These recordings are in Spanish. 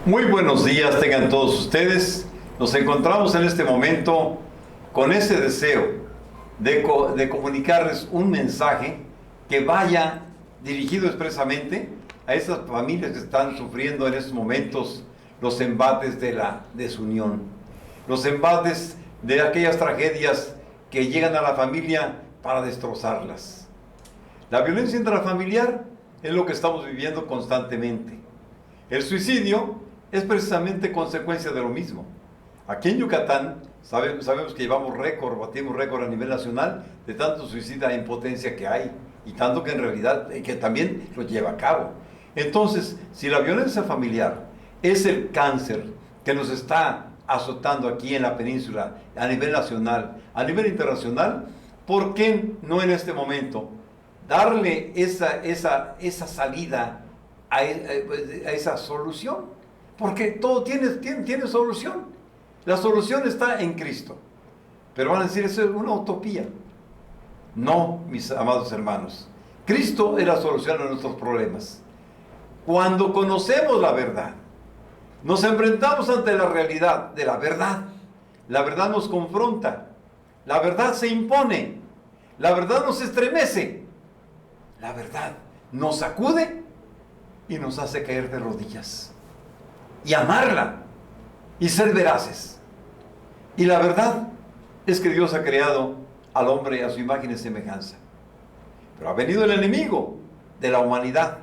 Muy buenos días tengan todos ustedes. Nos encontramos en este momento con ese deseo de comunicarles un mensaje que vaya dirigido expresamente a esas familias que están sufriendo en estos momentos los embates de la desunión, los embates de aquellas tragedias que llegan a la familia para destrozarlas. La violencia intrafamiliar es lo que estamos viviendo constantemente. El suicidio es precisamente consecuencia de lo mismo. Aquí en Yucatán sabemos que batimos récord a nivel nacional de tanto suicida en potencia que hay, y tanto que en realidad que también lo lleva a cabo. Entonces, si la violencia familiar es el cáncer que nos está azotando aquí en la península, a nivel nacional, a nivel internacional, ¿por qué no en este momento darle esa salida a esa solución? Porque todo tiene solución. La solución está en Cristo. Pero van a decir, eso es una utopía. No, mis amados hermanos. Cristo es la solución a nuestros problemas. Cuando conocemos la verdad, nos enfrentamos ante la realidad de la verdad. La verdad nos confronta. La verdad se impone. La verdad nos estremece. La verdad nos sacude y nos hace caer de rodillas. Y amarla y ser veraces. Y la verdad es que Dios ha creado al hombre a su imagen y semejanza. Pero ha venido el enemigo de la humanidad,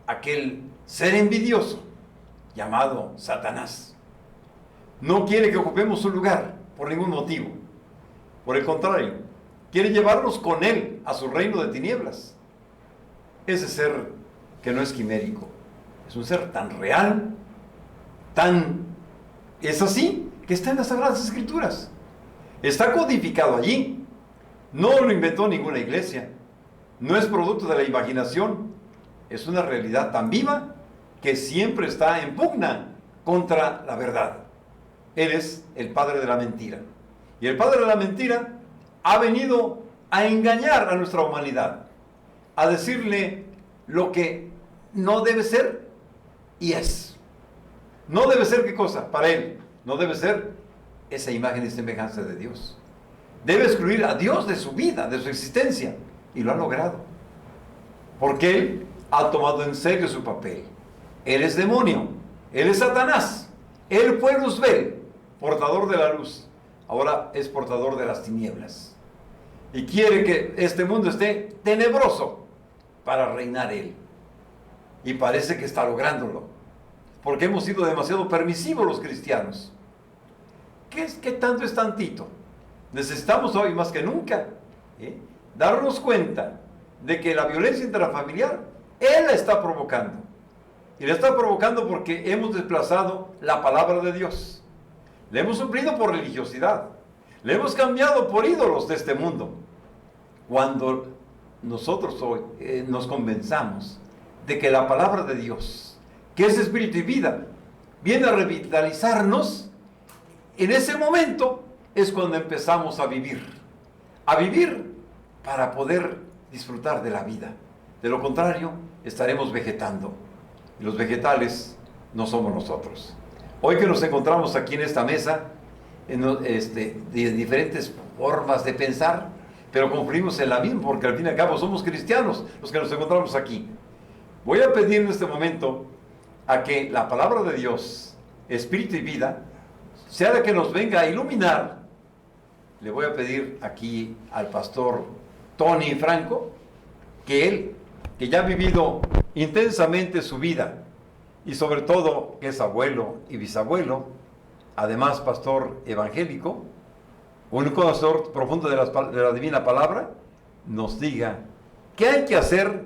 aquel ser envidioso llamado Satanás. No quiere que ocupemos su lugar por ningún motivo. Por el contrario, quiere llevarnos con él a su reino de tinieblas. Ese ser que no es quimérico, es un ser tan real, es así, que está en las Sagradas Escrituras. Está codificado allí. No lo inventó ninguna iglesia. No es producto de la imaginación. Es una realidad tan viva que siempre está en pugna contra la verdad. Él es el padre de la mentira. Y el padre de la mentira ha venido a engañar a nuestra humanidad, a decirle lo que no debe ser y es. No debe ser, ¿qué cosa? Para él, no debe ser esa imagen y semejanza de Dios. Debe excluir a Dios de su vida, de su existencia. Y lo ha logrado. Porque él ha tomado en serio su papel. Él es demonio. Él es Satanás. Él fue Luzbel, portador de la luz. Ahora es portador de las tinieblas. Y quiere que este mundo esté tenebroso para reinar él. Y parece que está lográndolo. Porque hemos sido demasiado permisivos los cristianos. ¿Qué tanto es tantito? Necesitamos hoy más que nunca darnos cuenta de que la violencia intrafamiliar, él la está provocando. Y la está provocando porque hemos desplazado la palabra de Dios. Le hemos suplido por religiosidad. Le hemos cambiado por ídolos de este mundo. Cuando nosotros hoy nos convenzamos de que la palabra de Dios, que es espíritu y vida, viene a revitalizarnos, en ese momento es cuando empezamos a vivir para poder disfrutar de la vida. De lo contrario, estaremos vegetando, y los vegetales no somos nosotros. Hoy que nos encontramos aquí en esta mesa, de diferentes formas de pensar, pero confluimos en la misma, porque al fin y al cabo somos cristianos los que nos encontramos aquí. Voy a pedir en este momento a que la palabra de Dios, espíritu y vida, sea de que nos venga a iluminar. Le voy a pedir aquí al pastor Tony Franco, que él, que ya ha vivido intensamente su vida, y sobre todo que es abuelo y bisabuelo, además pastor evangélico, un conocedor profundo de la divina palabra, nos diga qué hay que hacer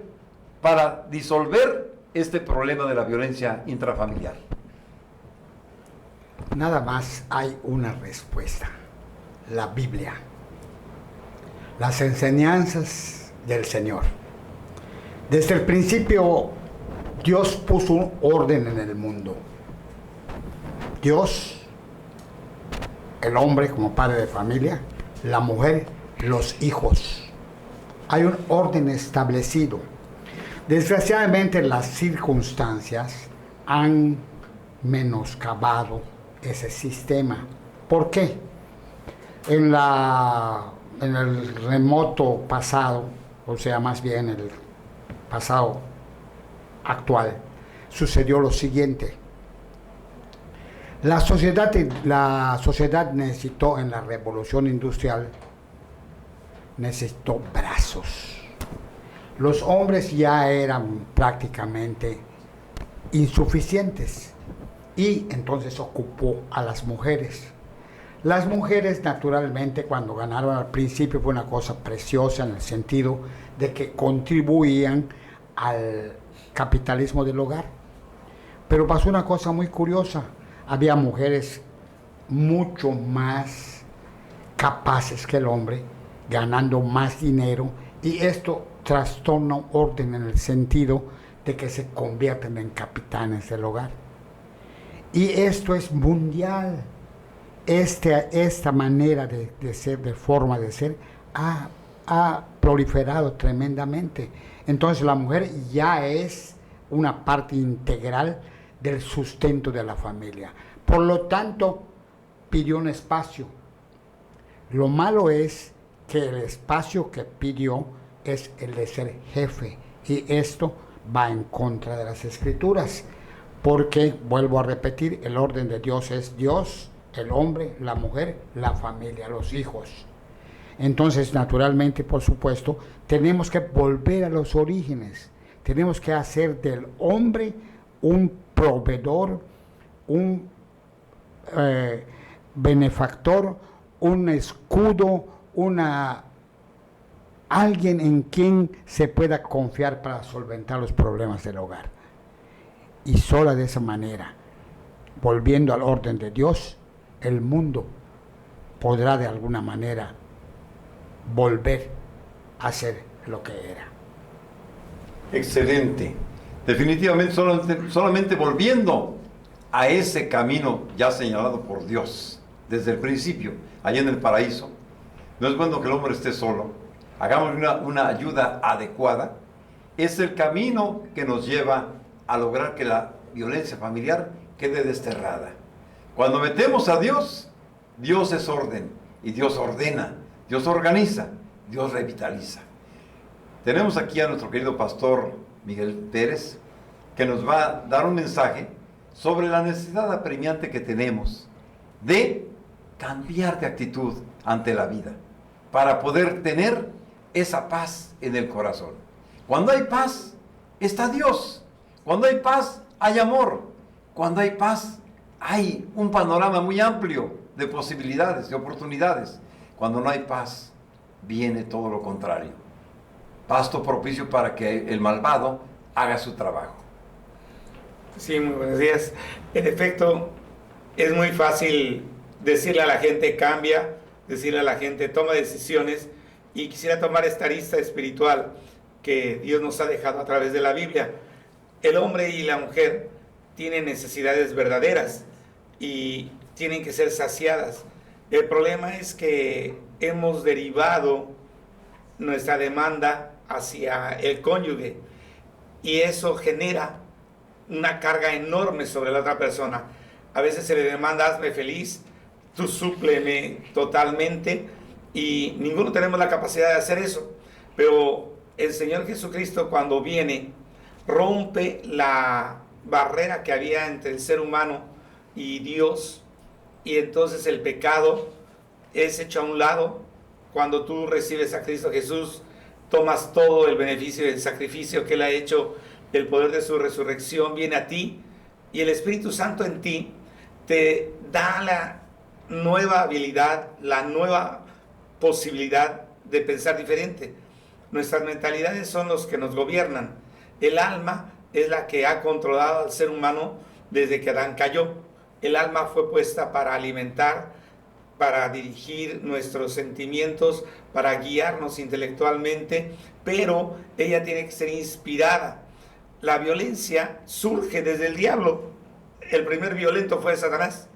para disolver este problema de la violencia intrafamiliar. Nada más hay una respuesta: la Biblia, las enseñanzas del Señor. Desde el principio Dios puso un orden en el mundo. Dios, el hombre como padre de familia, la mujer, los hijos. Hay un orden establecido. Desgraciadamente las circunstancias han menoscabado ese sistema. ¿Por qué? En el remoto pasado, o sea, más bien el pasado actual, sucedió lo siguiente. La sociedad necesitó, en la revolución industrial, necesitó brazos. Los hombres ya eran prácticamente insuficientes y entonces ocupó a las mujeres. Las mujeres, naturalmente, cuando ganaron al principio, fue una cosa preciosa en el sentido de que contribuían al capitalismo del hogar. Pero pasó una cosa muy curiosa. Había mujeres mucho más capaces que el hombre, ganando más dinero, y esto trastorna un orden en el sentido de que se convierten en capitanes del hogar. Y esto es mundial. Esta manera de ser, de forma de ser, ha proliferado tremendamente. Entonces la mujer ya es una parte integral del sustento de la familia. Por lo tanto, pidió un espacio. Lo malo es que el espacio que pidió es el de ser jefe, y esto va en contra de las Escrituras, porque, vuelvo a repetir, el orden de Dios es Dios, el hombre, la mujer, la familia, los hijos. Entonces, naturalmente, por supuesto, tenemos que volver a los orígenes. Tenemos que hacer del hombre un proveedor, un benefactor, un escudo, alguien en quien se pueda confiar para solventar los problemas del hogar. Y solo de esa manera, volviendo al orden de Dios, el mundo podrá de alguna manera volver a ser lo que era. Excelente. Definitivamente solamente volviendo a ese camino ya señalado por Dios desde el principio, allá en el paraíso. No es bueno que el hombre esté solo. Hagamos una ayuda adecuada. Es el camino que nos lleva a lograr que la violencia familiar quede desterrada. Cuando metemos a Dios, Dios es orden, y Dios ordena, Dios organiza, Dios revitaliza. Tenemos aquí a nuestro querido pastor Miguel Pérez, que nos va a dar un mensaje sobre la necesidad apremiante que tenemos de cambiar de actitud ante la vida, para poder tener esa paz en el corazón. Cuando hay paz, está Dios. Cuando hay paz, hay amor. Cuando hay paz, hay un panorama muy amplio de posibilidades, de oportunidades. Cuando no hay paz, viene todo lo contrario. Pasto propicio para que el malvado haga su trabajo. Sí, muy buenos días. En efecto, es muy fácil decirle a la gente cambia, decirle a la gente toma decisiones, y quisiera tomar esta arista espiritual que Dios nos ha dejado a través de la Biblia. El hombre y la mujer tienen necesidades verdaderas y tienen que ser saciadas. El problema es que hemos derivado nuestra demanda hacia el cónyuge, y eso genera una carga enorme sobre la otra persona. A veces se le demanda, hazme feliz, tú súpleme totalmente, y ninguno tenemos la capacidad de hacer eso. Pero el Señor Jesucristo, cuando viene, rompe la barrera que había entre el ser humano y Dios, y entonces el pecado es hecho a un lado. Cuando tú recibes a Cristo Jesús, tomas todo el beneficio del sacrificio que Él ha hecho, el poder de su resurrección viene a ti, y el Espíritu Santo en ti te da la nueva habilidad, la nueva posibilidad de pensar diferente. Nuestras mentalidades son los que nos gobiernan. El alma es la que ha controlado al ser humano desde que Adán cayó. El alma fue puesta para alimentar, para dirigir nuestros sentimientos, para guiarnos intelectualmente, pero ella tiene que ser inspirada. La violencia surge desde el diablo. El primer violento fue Satanás.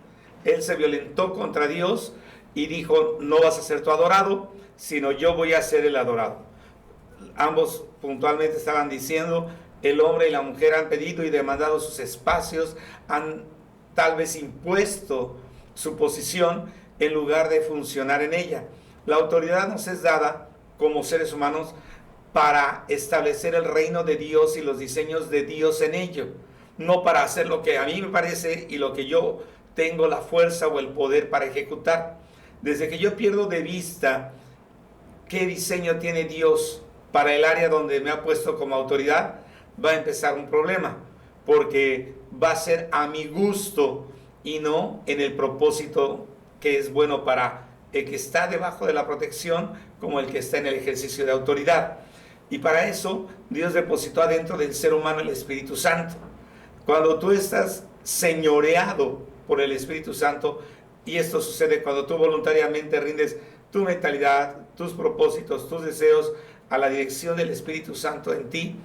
Él se violentó contra Dios y dijo, no vas a ser tu adorado, sino yo voy a ser el adorado. Ambos puntualmente estaban diciendo, el hombre y la mujer han pedido y demandado sus espacios, han tal vez impuesto su posición en lugar de funcionar en ella. La autoridad nos es dada como seres humanos para establecer el reino de Dios y los diseños de Dios en ello, no para hacer lo que a mí me parece y lo que yo tengo la fuerza o el poder para ejecutar. Desde que yo pierdo de vista qué diseño tiene Dios para el área donde me ha puesto como autoridad, va a empezar un problema, porque va a ser a mi gusto y no en el propósito que es bueno para el que está debajo de la protección como el que está en el ejercicio de autoridad. Y para eso Dios depositó adentro del ser humano el Espíritu Santo. Cuando tú estás señoreado por el Espíritu Santo, y esto sucede cuando tú voluntariamente rindes tu mentalidad, tus propósitos, tus deseos a la dirección del Espíritu Santo en ti,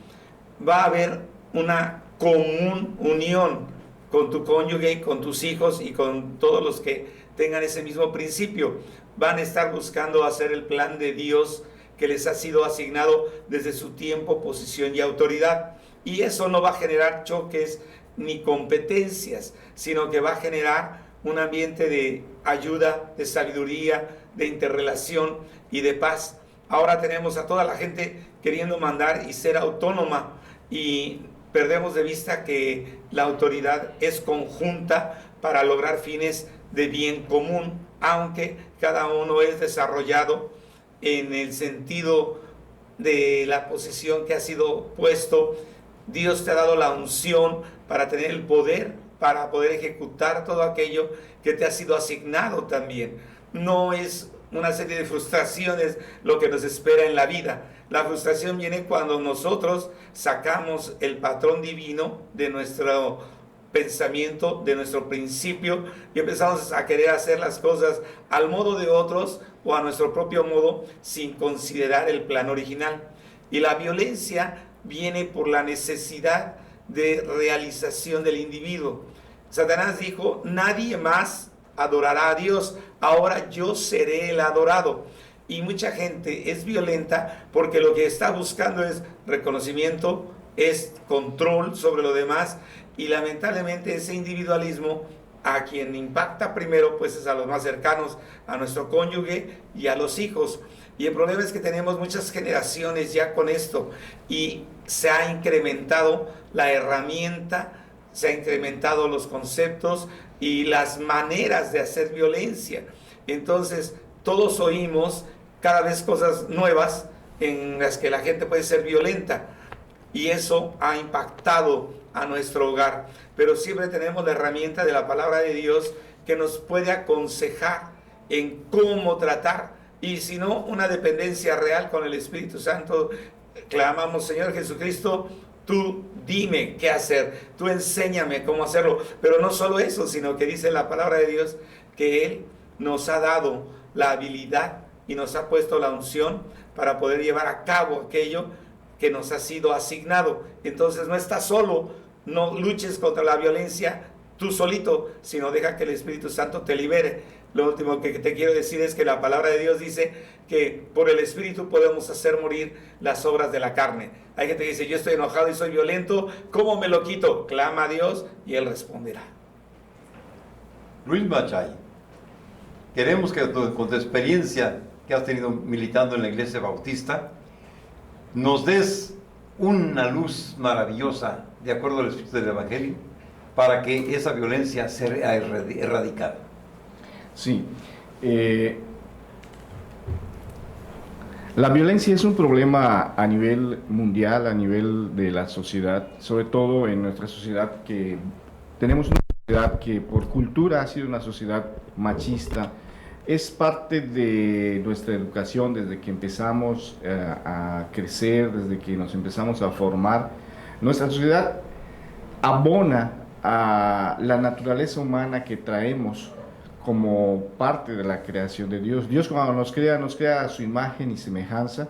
va a haber una común unión con tu cónyuge, con tus hijos y con todos los que tengan ese mismo principio. Van a estar buscando hacer el plan de Dios que les ha sido asignado desde su tiempo, posición y autoridad. Y eso no va a generar choques ni competencias, sino que va a generar un ambiente de ayuda, de sabiduría, de interrelación y de paz. Ahora tenemos a toda la gente queriendo mandar y ser autónoma, y perdemos de vista que la autoridad es conjunta para lograr fines de bien común, aunque cada uno es desarrollado en el sentido de la posición que ha sido puesto. Dios te ha dado la unción para tener el poder, para poder ejecutar todo aquello que te ha sido asignado también. No es una serie de frustraciones lo que nos espera en la vida. La frustración viene cuando nosotros sacamos el patrón divino de nuestro pensamiento, de nuestro principio, y empezamos a querer hacer las cosas al modo de otros o a nuestro propio modo sin considerar el plan original. Y la violencia viene por la necesidad de realización del individuo. Satanás dijo: nadie más adorará a Dios, ahora yo seré el adorado. Y mucha gente es violenta porque lo que está buscando es reconocimiento, es control sobre lo demás, y lamentablemente ese individualismo a quien impacta primero pues es a los más cercanos, a nuestro cónyuge y a los hijos. Y el problema es que tenemos muchas generaciones ya con esto, y se ha incrementado la herramienta, se ha incrementado los conceptos y las maneras de hacer violencia. Entonces todos oímos cada vez cosas nuevas en las que la gente puede ser violenta, y eso ha impactado a nuestro hogar. Pero siempre tenemos la herramienta de la palabra de Dios que nos puede aconsejar en cómo tratar, y si no, una dependencia real con el Espíritu Santo. Clamamos: Señor Jesucristo, tú dime qué hacer, tú enséñame cómo hacerlo. Pero no solo eso, sino que dice la palabra de Dios que Él nos ha dado la habilidad y nos ha puesto la unción para poder llevar a cabo aquello que nos ha sido asignado. Entonces no estás solo, no luches contra la violencia tú solito, sino deja que el Espíritu Santo te libere. Lo último que te quiero decir es que la palabra de Dios dice que por el Espíritu podemos hacer morir las obras de la carne. Hay gente que dice: yo estoy enojado y soy violento, ¿cómo me lo quito? Clama a Dios y Él responderá. Luis Machay, queremos que con tu experiencia que has tenido militando en la Iglesia Bautista, nos des una luz maravillosa de acuerdo al Espíritu del Evangelio para que esa violencia sea erradicada. Sí, la violencia es un problema a nivel mundial, a nivel de la sociedad, sobre todo en nuestra sociedad, que tenemos una sociedad que por cultura ha sido una sociedad machista. Es parte de nuestra educación desde que empezamos a crecer, desde que nos empezamos a formar. Nuestra sociedad abona a la naturaleza humana que traemos como parte de la creación de Dios. Dios, cuando nos crea a su imagen y semejanza,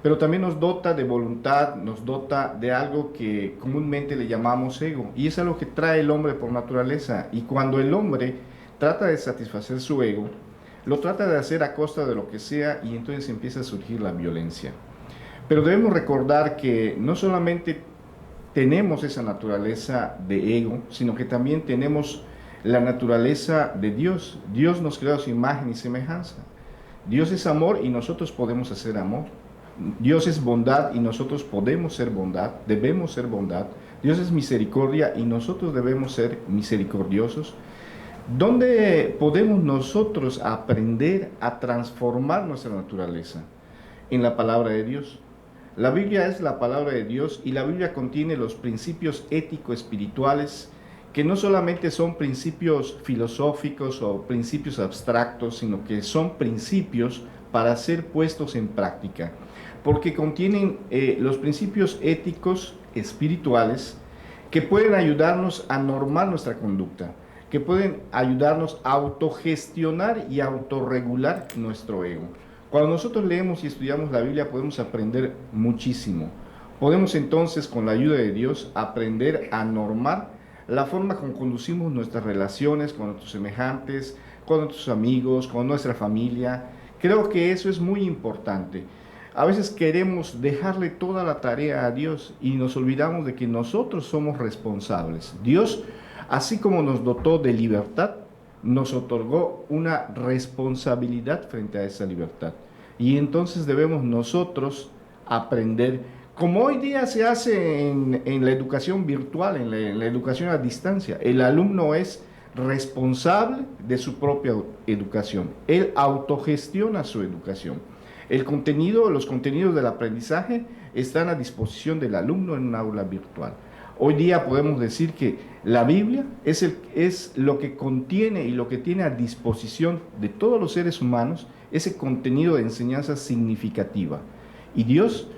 pero también nos dota de voluntad, nos dota de algo que comúnmente le llamamos ego, y es algo que trae el hombre por naturaleza. Y cuando el hombre trata de satisfacer su ego, lo trata de hacer a costa de lo que sea, y entonces empieza a surgir la violencia. Pero debemos recordar que no solamente tenemos esa naturaleza de ego, sino que también tenemos la naturaleza de Dios. Dios nos creó a su imagen y semejanza. Dios es amor y nosotros podemos hacer amor. Dios es bondad y nosotros podemos ser bondad, debemos ser bondad. Dios es misericordia y nosotros debemos ser misericordiosos. ¿Dónde podemos nosotros aprender a transformar nuestra naturaleza? En la palabra de Dios. La Biblia es la palabra de Dios y la Biblia contiene los principios ético-espirituales que no solamente son principios filosóficos o principios abstractos, sino que son principios para ser puestos en práctica, porque contienen los principios éticos espirituales que pueden ayudarnos a normar nuestra conducta, que pueden ayudarnos a autogestionar y autorregular nuestro ego. Cuando nosotros leemos y estudiamos la Biblia podemos aprender muchísimo. Podemos entonces, con la ayuda de Dios, aprender a normar la forma como conducimos nuestras relaciones con nuestros semejantes, con nuestros amigos, con nuestra familia. Creo que eso es muy importante. A veces queremos dejarle toda la tarea a Dios y nos olvidamos de que nosotros somos responsables. Dios, así como nos dotó de libertad, nos otorgó una responsabilidad frente a esa libertad. Y entonces debemos nosotros aprender, como hoy día se hace en la educación virtual, en la educación a distancia. El alumno es responsable de su propia educación. Él autogestiona su educación. Los contenidos del aprendizaje están a disposición del alumno en un aula virtual. Hoy día podemos decir que la Biblia es lo que contiene y lo que tiene a disposición de todos los seres humanos ese contenido de enseñanza significativa. Y Dios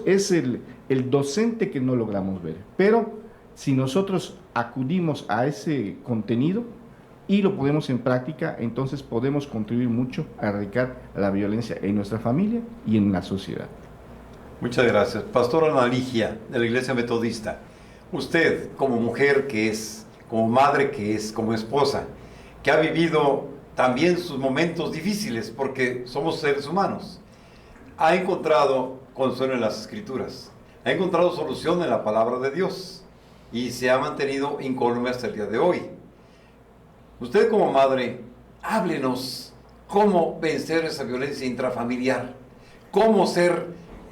es el docente que no logramos ver. Pero si nosotros acudimos a ese contenido y lo ponemos en práctica, entonces podemos contribuir mucho a erradicar la violencia en nuestra familia y en la sociedad. Muchas gracias. Pastora Ana Ligia, de la Iglesia Metodista. Usted, como mujer que es, como madre que es, como esposa, que ha vivido también sus momentos difíciles, porque somos seres humanos, ha encontrado consuelo en las Escrituras, ha encontrado solución en la palabra de Dios y se ha mantenido incólume hasta el día de hoy. Usted como madre, háblenos cómo vencer esa violencia intrafamiliar, cómo ser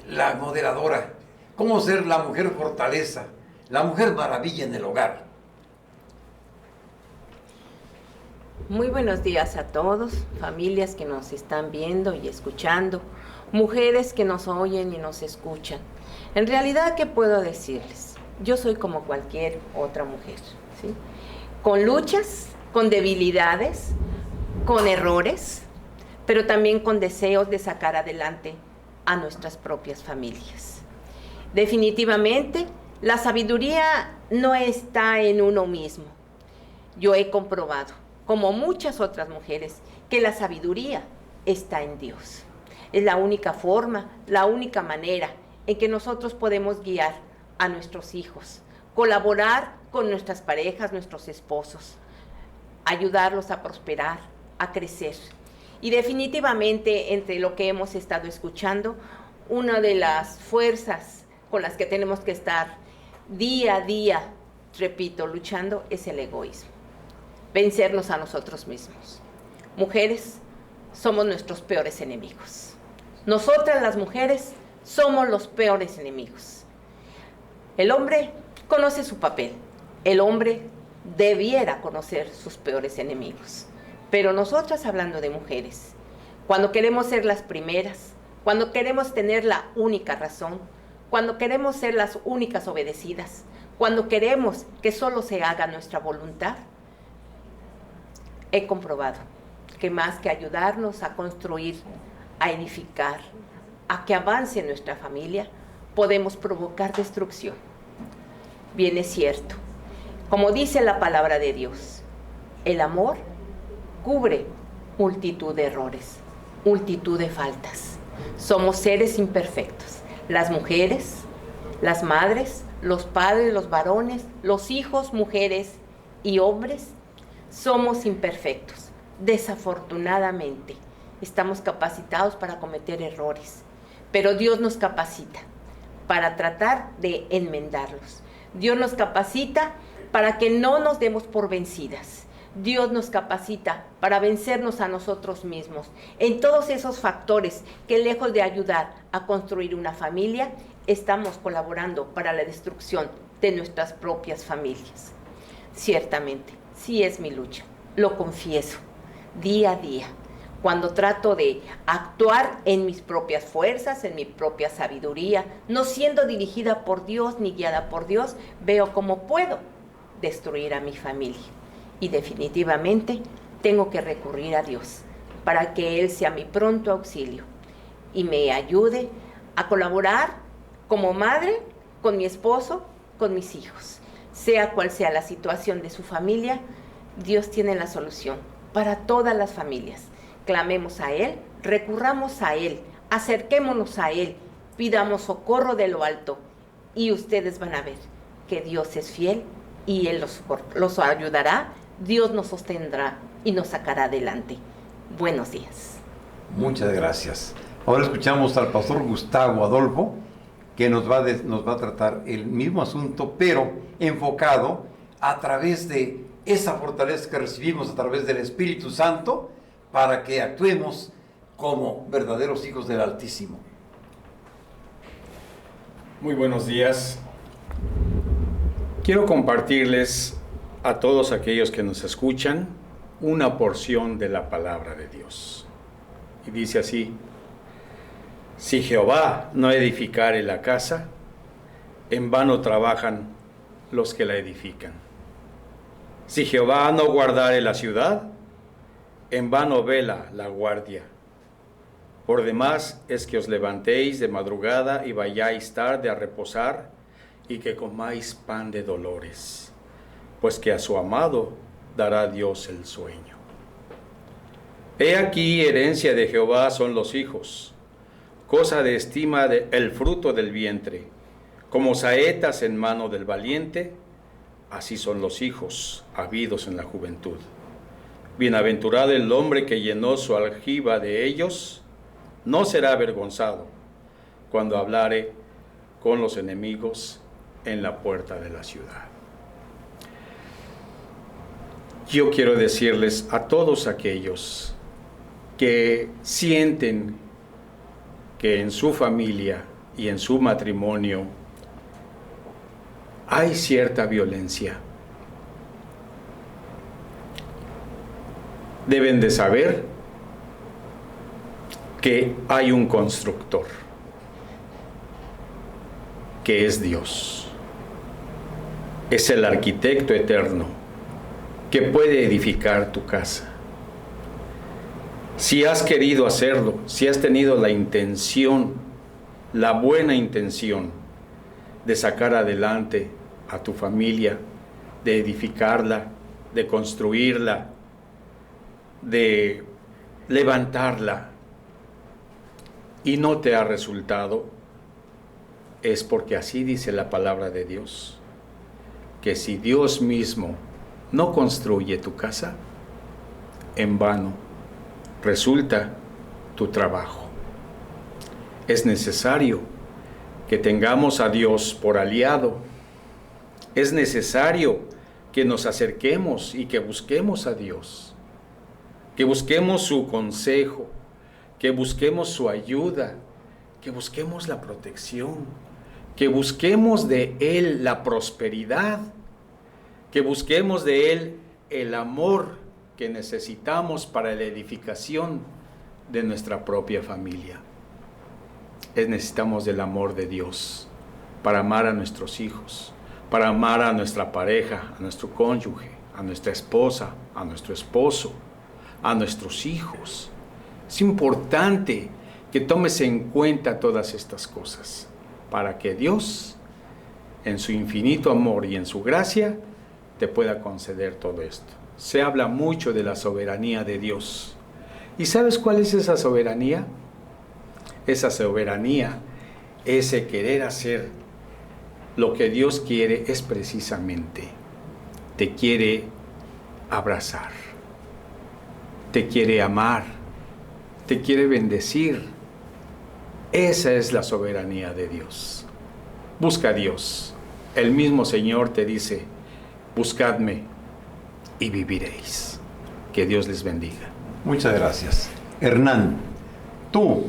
la moderadora, cómo ser la mujer fortaleza, la mujer maravilla en el hogar. Muy buenos días a todos, familias que nos están viendo y escuchando, mujeres que nos oyen y nos escuchan. En realidad, ¿qué puedo decirles? Yo soy como cualquier otra mujer, ¿sí? Con luchas, con debilidades, con errores, pero también con deseos de sacar adelante a nuestras propias familias. Definitivamente, la sabiduría no está en uno mismo. Yo he comprobado, como muchas otras mujeres, que la sabiduría está en Dios. Es la única forma, la única manera en que nosotros podemos guiar a nuestros hijos, colaborar con nuestras parejas, nuestros esposos, ayudarlos a prosperar, a crecer. Y definitivamente, entre lo que hemos estado escuchando, una de las fuerzas con las que tenemos que estar día a día, repito, luchando, es el egoísmo. Vencernos a nosotros mismos. Mujeres, somos nuestros peores enemigos. Nosotras las mujeres somos los peores enemigos. El hombre conoce su papel. El hombre debiera conocer sus peores enemigos. Pero nosotras, hablando de mujeres, cuando queremos ser las primeras, cuando queremos tener la única razón, cuando queremos ser las únicas obedecidas, cuando queremos que solo se haga nuestra voluntad, he comprobado que más que ayudarnos a construir, a edificar, a que avance nuestra familia, podemos provocar destrucción. Bien es cierto, como dice la palabra de Dios, el amor cubre multitud de errores, multitud de faltas. Somos seres imperfectos. Las mujeres, las madres, los padres, los varones, los hijos, mujeres y hombres, somos imperfectos. Desafortunadamente, estamos capacitados para cometer errores, pero Dios nos capacita para tratar de enmendarlos. Dios nos capacita para que no nos demos por vencidas. Dios nos capacita para vencernos a nosotros mismos en todos esos factores que, lejos de ayudar a construir una familia, estamos colaborando para la destrucción de nuestras propias familias. Ciertamente, sí es mi lucha, lo confieso, día a día. Cuando trato de actuar en mis propias fuerzas, en mi propia sabiduría, no siendo dirigida por Dios ni guiada por Dios, veo cómo puedo destruir a mi familia. Y definitivamente tengo que recurrir a Dios para que Él sea mi pronto auxilio y me ayude a colaborar como madre con mi esposo, con mis hijos. Sea cual sea la situación de su familia, Dios tiene la solución para todas las familias. Clamemos a Él, recurramos a Él, acerquémonos a Él, pidamos socorro de lo alto y ustedes van a ver que Dios es fiel y Él los ayudará, Dios nos sostendrá y nos sacará adelante. Buenos días. Muchas gracias. Ahora escuchamos al pastor Gustavo Adolfo, que nos va a tratar el mismo asunto, pero enfocado a través de esa fortaleza que recibimos a través del Espíritu Santo, para que actuemos como verdaderos hijos del Altísimo. Muy buenos días. Quiero compartirles a todos aquellos que nos escuchan una porción de la palabra de Dios. Y dice así: si Jehová no edificare la casa, en vano trabajan los que la edifican. Si Jehová no guardare la ciudad, en vano vela la guardia. Por demás es que os levantéis de madrugada y vayáis tarde a reposar, y que comáis pan de dolores, pues que a su amado dará Dios el sueño. He aquí, herencia de Jehová son los hijos, cosa de estima el fruto del vientre. Como saetas en mano del valiente, así son los hijos habidos en la juventud. Bienaventurado el hombre que llenó su aljiba de ellos, no será avergonzado cuando hablare con los enemigos en la puerta de la ciudad. Yo quiero decirles a todos aquellos que sienten que en su familia y en su matrimonio hay cierta violencia, deben de saber que hay un constructor, que es Dios. Es el arquitecto eterno que puede edificar tu casa. Si has querido hacerlo, si has tenido la intención, la buena intención de sacar adelante a tu familia, de edificarla, de construirla, de levantarla, y no te ha resultado, es porque así dice la palabra de Dios, que si Dios mismo no construye tu casa, en vano resulta tu trabajo. Es necesario que tengamos a Dios por aliado. Es necesario que nos acerquemos y que busquemos a Dios, que busquemos su consejo, que busquemos su ayuda, que busquemos la protección, que busquemos de Él la prosperidad, que busquemos de Él el amor que necesitamos para la edificación de nuestra propia familia. Necesitamos del amor de Dios para amar a nuestros hijos, para amar a nuestra pareja, a nuestro cónyuge, a nuestra esposa, a nuestro esposo, a nuestros hijos. Es importante que tomes en cuenta todas estas cosas para que Dios, en su infinito amor y en su gracia, te pueda conceder todo esto. Se habla mucho de la soberanía de Dios. ¿Y sabes cuál es esa soberanía? Esa soberanía, ese querer hacer lo que Dios quiere, es precisamente, te quiere abrazar, te quiere amar, te quiere bendecir. Esa es la soberanía de Dios. Busca a Dios. El mismo Señor te dice: buscadme y viviréis. Que Dios les bendiga. Muchas gracias. Hernán, tú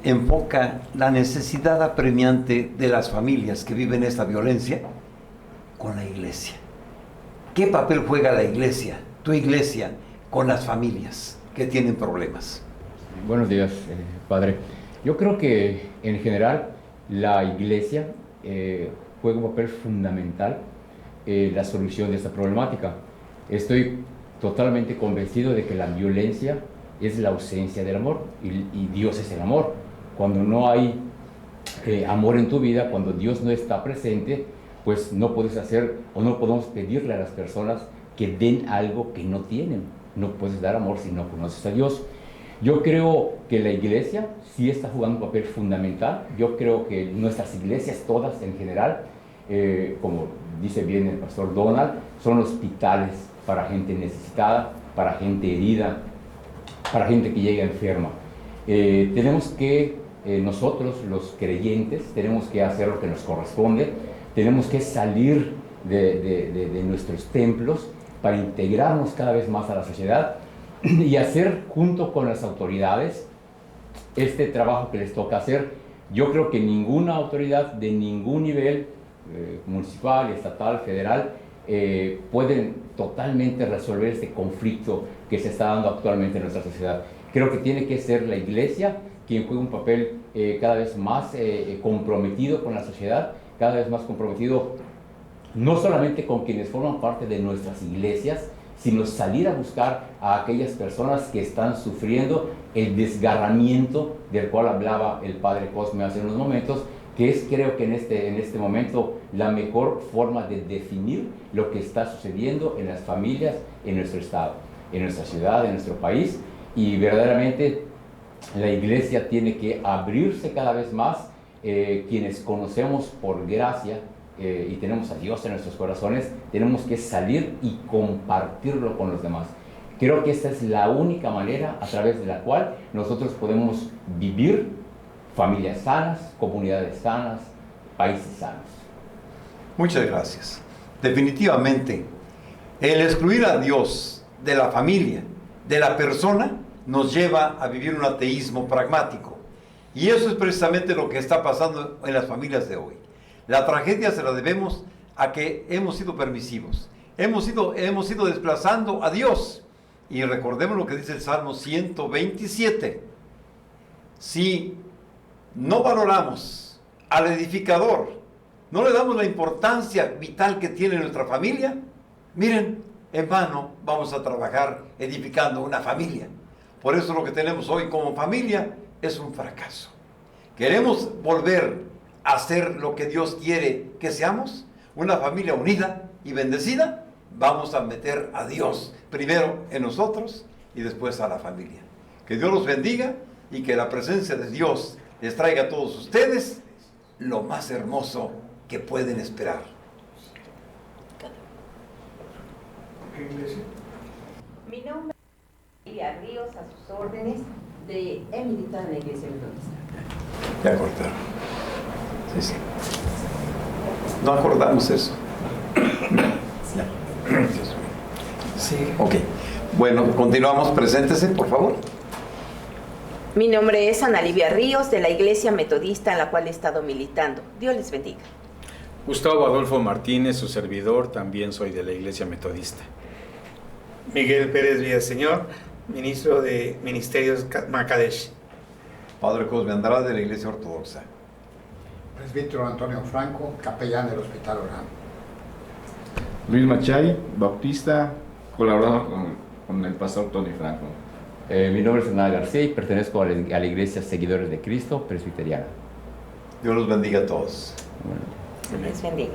enfoca la necesidad apremiante de las familias que viven esta violencia con la iglesia. ¿Qué papel juega la iglesia, tu iglesia, con las familias que tienen problemas? Buenos días, padre. Yo creo que en general la iglesia juega un papel fundamental en la solución de esta problemática. Estoy totalmente convencido de que la violencia es la ausencia del amor y Dios es el amor. Cuando no hay amor en tu vida, cuando Dios no está presente, pues no puedes hacer o no podemos pedirle a las personas que den algo que no tienen. No puedes dar amor si no conoces a Dios. Yo creo que la iglesia sí está jugando un papel fundamental. Yo creo que nuestras iglesias todas en general, como dice bien el pastor Donald, son hospitales para gente necesitada, para gente herida, para gente que llega enferma. Tenemos que, nosotros los creyentes, tenemos que hacer lo que nos corresponde, tenemos que salir de nuestros templos para integrarnos cada vez más a la sociedad y hacer junto con las autoridades este trabajo que les toca hacer. Yo creo que ninguna autoridad de ningún nivel, municipal, estatal, federal, pueden totalmente resolver este conflicto que se está dando actualmente en nuestra sociedad. Creo que tiene que ser la iglesia quien juegue un papel cada vez más comprometido con la sociedad, cada vez más comprometido no solamente con quienes forman parte de nuestras iglesias, sino salir a buscar a aquellas personas que están sufriendo el desgarramiento del cual hablaba el padre Cosme hace unos momentos, que es, creo que en este momento, la mejor forma de definir lo que está sucediendo en las familias, en nuestro estado, en nuestra ciudad, en nuestro país. Y verdaderamente la iglesia tiene que abrirse cada vez más. Quienes conocemos por gracia y tenemos a Dios en nuestros corazones, tenemos que salir y compartirlo con los demás. Creo que esta es la única manera a través de la cual nosotros podemos vivir familias sanas, comunidades sanas, países sanos. Muchas gracias. Definitivamente, el excluir a Dios de la familia, de la persona, nos lleva a vivir un ateísmo pragmático. Y eso es precisamente lo que está pasando en las familias de hoy. La tragedia se la debemos a que hemos sido permisivos. Hemos ido desplazando a Dios. Y recordemos lo que dice el Salmo 127. Si no valoramos al edificador, no le damos la importancia vital que tiene nuestra familia, miren, en vano vamos a trabajar edificando una familia. Por eso lo que tenemos hoy como familia es un fracaso. Queremos volver a ser lo que Dios quiere que seamos, una familia unida y bendecida. Vamos a meter a Dios primero en nosotros y después a la familia. Que Dios los bendiga y que la presencia de Dios les traiga a todos ustedes lo más hermoso que pueden esperar. Mi nombre es Lilia Ríos, a sus órdenes, he militado en la Iglesia Metodista. Ya cortaron. Sí. No acordamos eso. Sí. Ok. Bueno, continuamos. Preséntese, por favor. Mi nombre es Ana Livia Ríos, de la Iglesia Metodista en la cual he estado militando. Dios les bendiga. Gustavo Adolfo Martínez, su servidor, también soy de la Iglesia Metodista. Miguel Pérez Villaseñor, ministro de Ministerios Makadesh. Padre Cosme Andrade, de la Iglesia Ortodoxa. Presbítero Antonio Franco, capellán del Hospital Orán. Luis Machay, bautista, colaborador con el pastor Tony Franco. Mi nombre es Hernán García y pertenezco a la Iglesia Seguidores de Cristo Presbiteriana. Dios los bendiga a todos. Dios les bendiga.